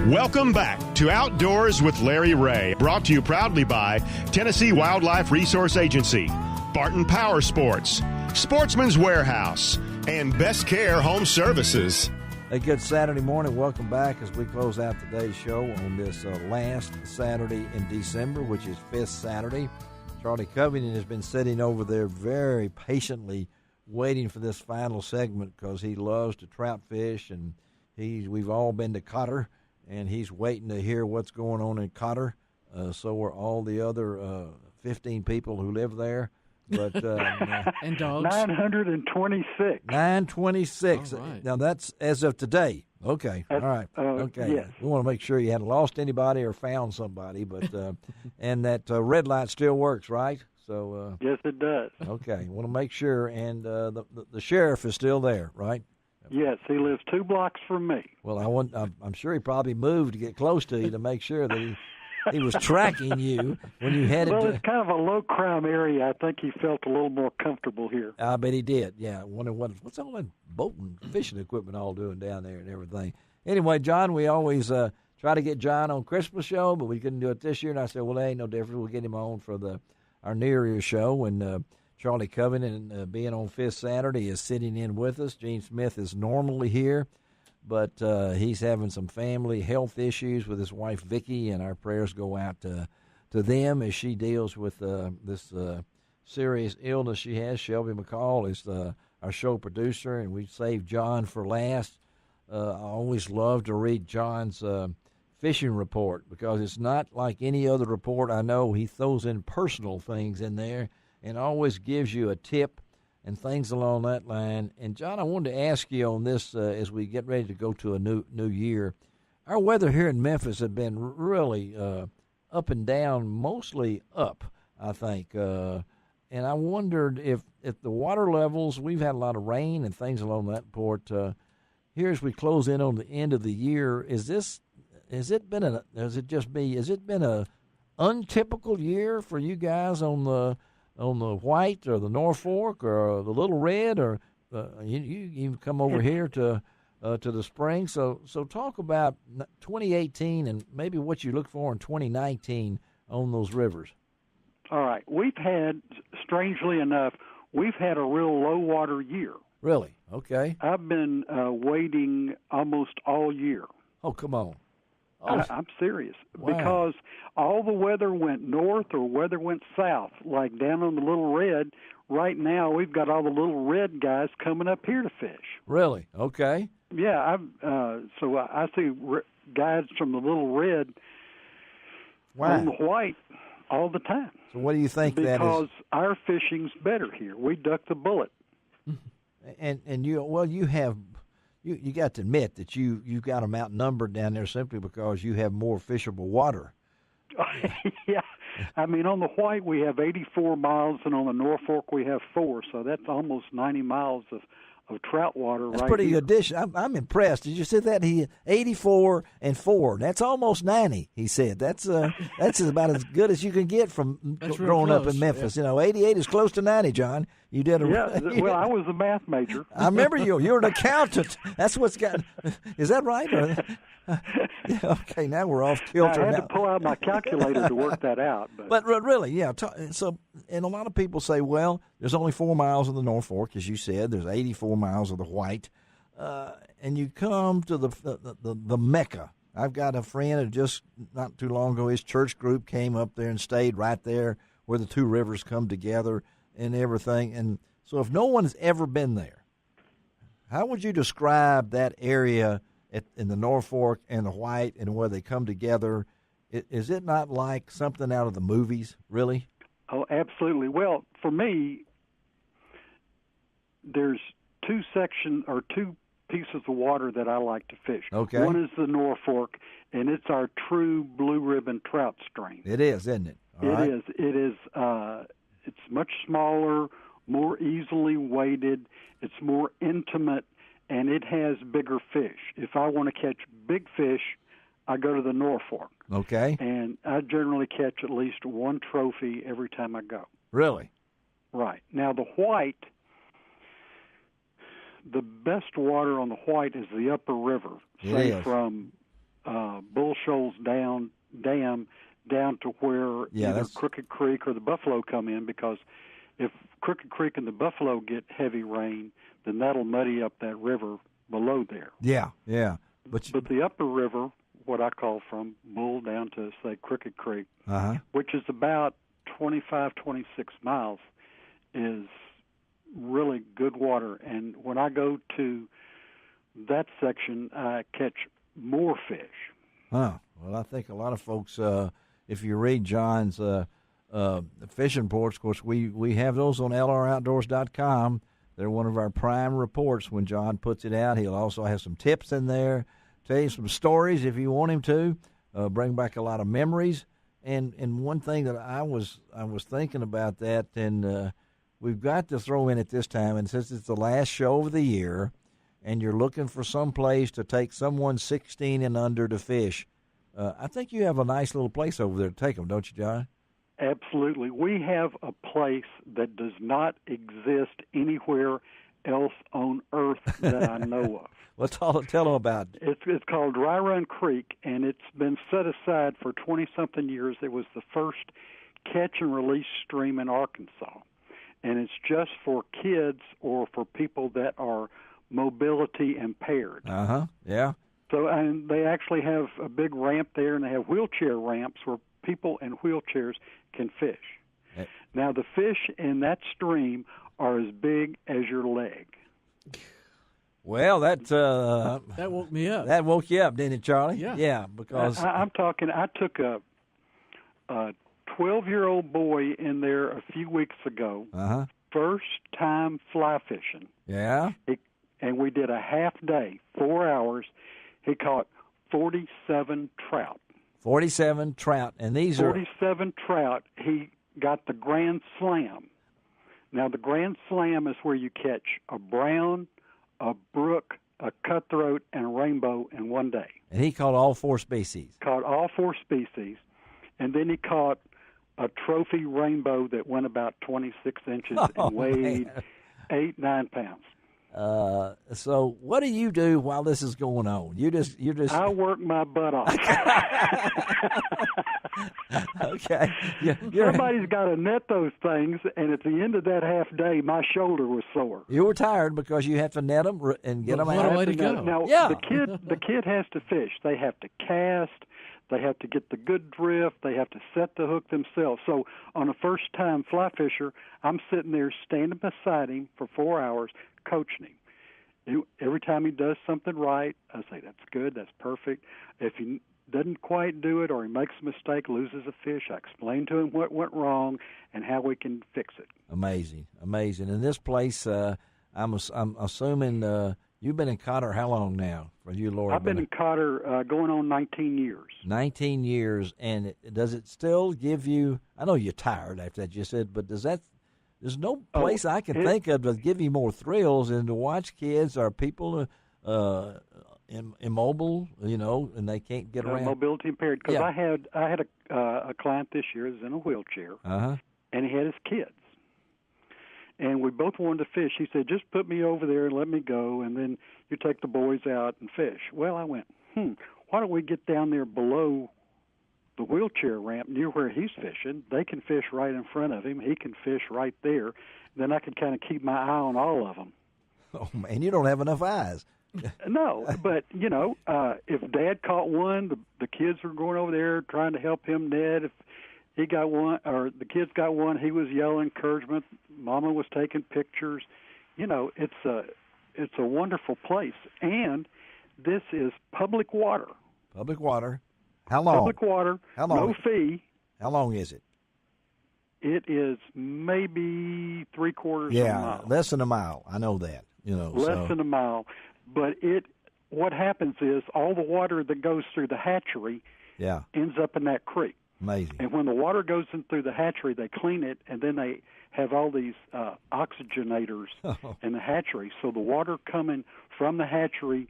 Welcome back to Outdoors with Larry Ray, brought to you proudly by Tennessee Wildlife Resource Agency, Barton Power Sports, Sportsman's Warehouse, and Best Care Home Services. A good Saturday morning. Welcome back as we close out today's show on this last Saturday in December, which is 5th Saturday. Charlie Covington has been sitting over there very patiently waiting for this final segment because he loves to trout fish, and we've all been to Cotter, and he's waiting to hear what's going on in Cotter. So are all the other 15 people who live there. But and dogs. 926. 926. All right. Now that's as of today. Okay. All right. Okay. Yes. We want to make sure you hadn't lost anybody or found somebody, but and that red light still works, right? So yes, it does. Okay. Want to make sure, and the sheriff is still there, right? Yes, he lives 2 blocks from me. Well, I'm sure he probably moved to get close to you to make sure that he was tracking you when you headed Well, to. it's kind of a low-crime area. I think he felt a little more comfortable here. I bet he did, yeah. Wonder what's all that boating, fishing equipment all doing down there and everything. Anyway, John, we always try to get John on Christmas show, but we couldn't do it this year. And I said, well, there ain't no difference. We'll get him on for our New Year's show. And Charlie Covington, being on 5th Saturday, is sitting in with us. Gene Smith is normally here, but he's having some family health issues with his wife, Vicki, and our prayers go out to them as she deals with this serious illness she has. Shelby McCall is our show producer, and we saved John for last. I always love to read John's fishing report because it's not like any other report I know. He throws in personal things in there and always gives you a tip and things along that line. And, John, I wanted to ask you on this as we get ready to go to a new year. Our weather here in Memphis has been really up and down, mostly up, I think. And I wondered if the water levels, we've had a lot of rain and things along that port. Here as we close in on the end of the year, has it been a untypical year for you guys on the White or the North Fork or the Little Red, or you come over here to the spring? So talk about 2018 and maybe what you look for in 2019 on those rivers. All right. We've had, strangely enough, we've had a real low water year. Really? Okay. I've been wading almost all year. Oh, come on. Oh. I'm serious. Wow. Because all the weather went north or weather went south, like down on the Little Red. Right now, we've got all the Little Red guys coming up here to fish. Really? Okay. Yeah, so I see guys from the Little Red on the White all the time. So what do you think that is? Because our fishing's better here. We duck the bullet. And you have. You got to admit that you've got them outnumbered down there simply because you have more fishable water. Yeah. I mean, on the White we have 84 miles, and on the North Fork we have 4, so that's almost 90 miles of trout water. That's right pretty here. good addition. I'm impressed. Did you see that? He 84 and 4. That's almost 90. He said that's about as good as you can get from growing up in Memphis. Yeah. 88 is close to 90. John, you did a well. I was a math major. I remember you. You're an accountant. That's what's got. Is that right? Yeah, okay, now we're off kilter. I had to pull out my calculator to work that out. But really, yeah. So, and a lot of people say, well, there's only 4 miles of the North Fork, as you said. There's 84 miles of the White, and you come to the Mecca. I've got a friend who just not too long ago, his church group came up there and stayed right there where the two rivers come together and everything. And so, if no one's ever been there, how would you describe that area in the North Fork and the White and where they come together? Is it not like something out of the movies, really? Oh, absolutely. Well, for me, there's two pieces of water that I like to fish. Okay. One is the North Fork, and it's our true blue ribbon trout stream. It is, isn't it? It is. It's much smaller, more easily weighted. It's more intimate, and it has bigger fish. If I want to catch big fish, I go to the North Fork. Okay. And I generally catch at least one trophy every time I go. Really? Right. Now, the White, the best water on the White is the upper river, say from Bull Shoals Dam down to where either Crooked Creek or the Buffalo come in, because if Crooked Creek and the Buffalo get heavy rain, then that'll muddy up that river below there. Yeah. But the upper river, what I call from Bull down to, say, Crooked Creek, which is about 25, 26 miles, is really good water. And when I go to that section, I catch more fish. Well, I think a lot of folks, if you read John's fishing reports, of course, we have those on lroutdoors.com. They're one of our prime reports when John puts it out. He'll also have some tips in there, tell you some stories if you want him to, bring back a lot of memories. And one thing that I was thinking about that, and we've got to throw in at this time, and since it's the last show of the year, and you're looking for some place to take someone 16 and under to fish, I think you have a nice little place over there to take them, don't you, John? Absolutely. We have a place that does not exist anywhere else on earth that I know of. Well, tell them about it. It's called Dry Run Creek, and it's been set aside for 20-something years. It was the first catch-and-release stream in Arkansas, and it's just for kids or for people that are mobility impaired. Yeah. So, and they actually have a big ramp there, and they have wheelchair ramps where people in wheelchairs can fish. Hey. Now, the fish in that stream are as big as your leg. Well, that woke me up. That woke you up, didn't it, Charlie? Yeah. Because I'm talking. I took a 12-year-old boy in there a few weeks ago. First time fly fishing. Yeah. And we did a half day, 4 hours. He caught 47 trout. 47 trout, and these 47 trout. He got the Grand Slam. Now, the Grand Slam is where you catch a brown, a brook, a cutthroat, and a rainbow in one day. And he caught all four species. Caught all four species. And then he caught a trophy rainbow that went about 26 inches and weighed 8-9 pounds. So what do you do while this is going on? You just I work my butt off. Okay. Somebody's got to net those things, and at the end of that half day, my shoulder was sore. You were tired because you have to net them and get them out. What a way to go. Now, the kid has to fish. They have to cast. They have to get the good drift. They have to set the hook themselves. So on a first-time fly fisher, I'm sitting there standing beside him for 4 hours, coaching him. Every time he does something right, I say, that's good, that's perfect. If he doesn't quite do it or he makes a mistake, loses a fish, I explain to him what went wrong and how we can fix it. Amazing. And this place, I'm assuming you've been in Cotter how long now? For you, Laura? I've been in Cotter going on 19 years. 19 years, and does it still give you, I know you're tired after that, you said, but there's no place I can think of to give you more thrills than to watch kids or people immobile, and they can't get around. Mobility impaired. Because I had a client this year that's in a wheelchair, and he had his kids. And we both wanted to fish. He said, just put me over there and let me go, and then you take the boys out and fish. Well, I went, why don't we get down there below the wheelchair ramp near where he's fishing? They can fish right in front of him. He can fish right there. Then I can kind of keep my eye on all of them. Oh, man, you don't have enough eyes. No, but, if Dad caught one, the kids were going over there trying to help him net. If he got one, or the kids got one, he was yelling encouragement. Mama was taking pictures. It's a wonderful place. And this is public water. Public water. How long? Public water. How long? No fee. How long is it? It is maybe 3/4 of a mile. Less than a mile. I know that. Less than a mile. But what happens is all the water that goes through the hatchery ends up in that creek. Amazing. And when the water goes in through the hatchery, they clean it, and then they have all these oxygenators in the hatchery. So the water coming from the hatchery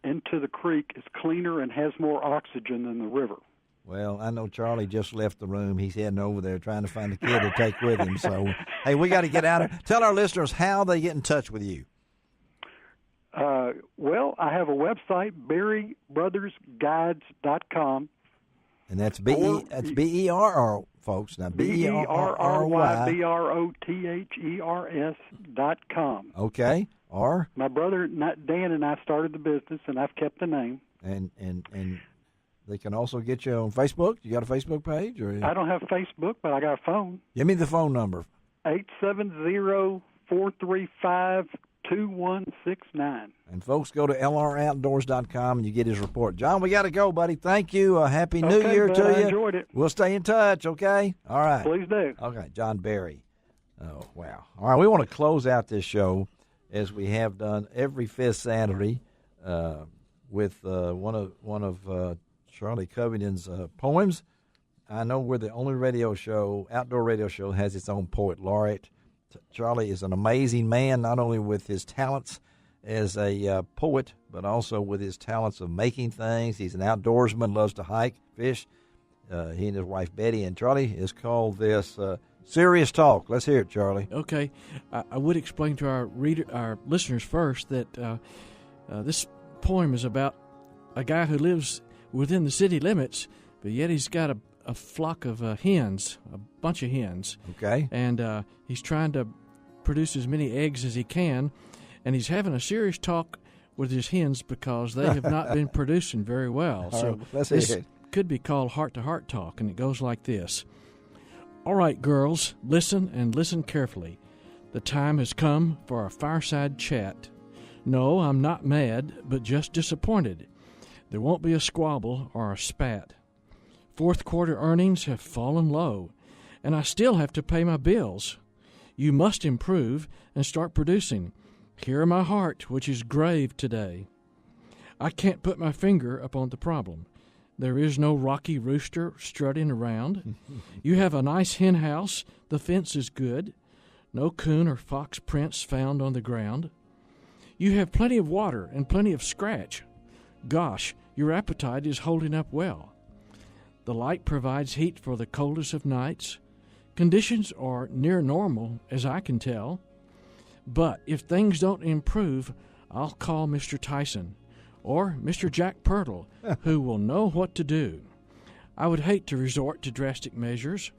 into the creek is cleaner and has more oxygen than the river. Well, I know Charlie just left the room. He's heading over there trying to find a kid to take with him. So, hey, we got to get out of here. Tell our listeners how they get in touch with you. Well, I have a website, BerryBrothersGuides.com. And that's B-E-R-R, folks. Now, BerryBrothersGuides.com. Okay. Or? My brother Dan and I started the business, and I've kept the name. And they can also get you on Facebook. You got a Facebook page? Or? I don't have Facebook, but I got a phone. Give me the phone number. 870-435-2169. And folks, go to lroutdoors.com and you get his report. John, we got to go, buddy. Thank you. Happy New Year to you. I enjoyed it. We'll stay in touch, okay? All right. Please do. Okay, John Berry. Oh, wow. All right, we want to close out this show as we have done every fifth Saturday with one of Charlie Covington's poems. I know we're the only outdoor radio show, has its own poet laureate. Charlie is an amazing man, not only with his talents as a poet, but also with his talents of making things. He's an outdoorsman, loves to hike, fish. He and his wife Betty, and Charlie has called this Serious Talk. Let's hear it, Charlie. Okay. I would explain to our listeners first that this poem is about a guy who lives within the city limits, but yet he's got a flock of hens, a bunch of hens. Okay. And he's trying to produce as many eggs as he can, and he's having a serious talk with his hens because they have not been producing very well. So this could be called heart-to-heart talk, and it goes like this. All right, girls, listen and listen carefully. The time has come for a fireside chat. No, I'm not mad, but just disappointed. There won't be a squabble or a spat. Fourth quarter earnings have fallen low, and I still have to pay my bills. You must improve and start producing. Hear my heart, which is grave today. I can't put my finger upon the problem. There is no rocky rooster strutting around. You have a nice hen house. The fence is good. No coon or fox prints found on the ground. You have plenty of water and plenty of scratch. Gosh, your appetite is holding up well. The light provides heat for the coldest of nights. Conditions are near normal, as I can tell. But if things don't improve, I'll call Mr. Tyson or Mr. Jack Purtle, who will know what to do. I would hate to resort to drastic measures,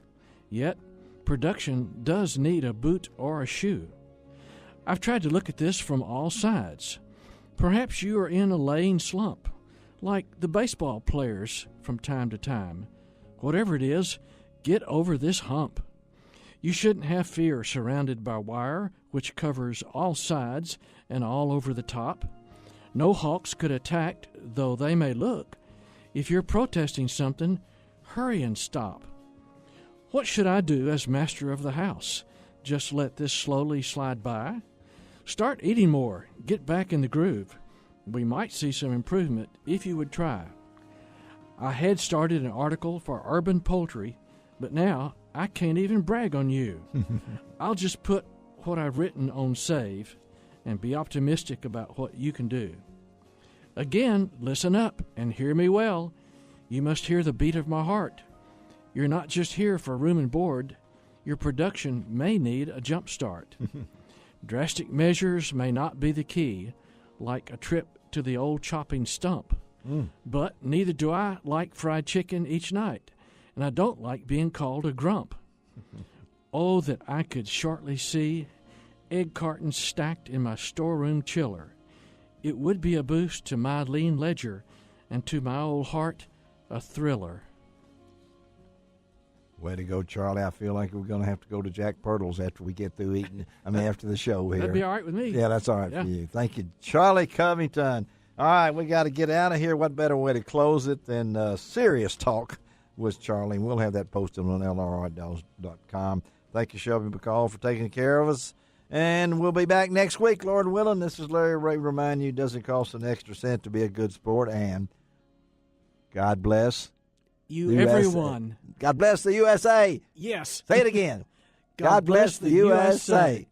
yet production does need a boot or a shoe. I've tried to look at this from all sides. Perhaps you are in a laying slump, like the baseball players from time to time. Whatever it is, get over this hump. You shouldn't have fear surrounded by wire, which covers all sides and all over the top. No hawks could attack, though they may look. If you're protesting something, hurry and stop. What should I do as master of the house? Just let this slowly slide by? Start eating more. Get back in the groove. We might see some improvement if you would try. I had started an article for Urban Poultry, but now I can't even brag on you. I'll just put what I've written on save and be optimistic about what you can do. Again, listen up and hear me well. You must hear the beat of my heart. You're not just here for room and board. Your production may need a jump start. Drastic measures may not be the key, like a trip to the old chopping stump. But neither do I like fried chicken each night, and I don't like being called a grump. Oh, that I could shortly see egg cartons stacked in my storeroom chiller. It would be a boost to my lean ledger, and to my old heart, a thriller. Way to go, Charlie. I feel like we're going to have to go to Jack Purtle's after we get through eating. After the show here. That'd be all right with me. Yeah, that's all right for you. Thank you, Charlie Covington. All right, we got to get out of here. What better way to close it than Serious Talk with Charlie? We'll have that posted on lroutdoors.com. Thank you, Shelby McCall, for taking care of us. And we'll be back next week, Lord willing. This is Larry Ray reminding you it doesn't cost an extra cent to be a good sport. And God bless you, everyone. God bless the USA. Yes. Say it again. God bless the USA.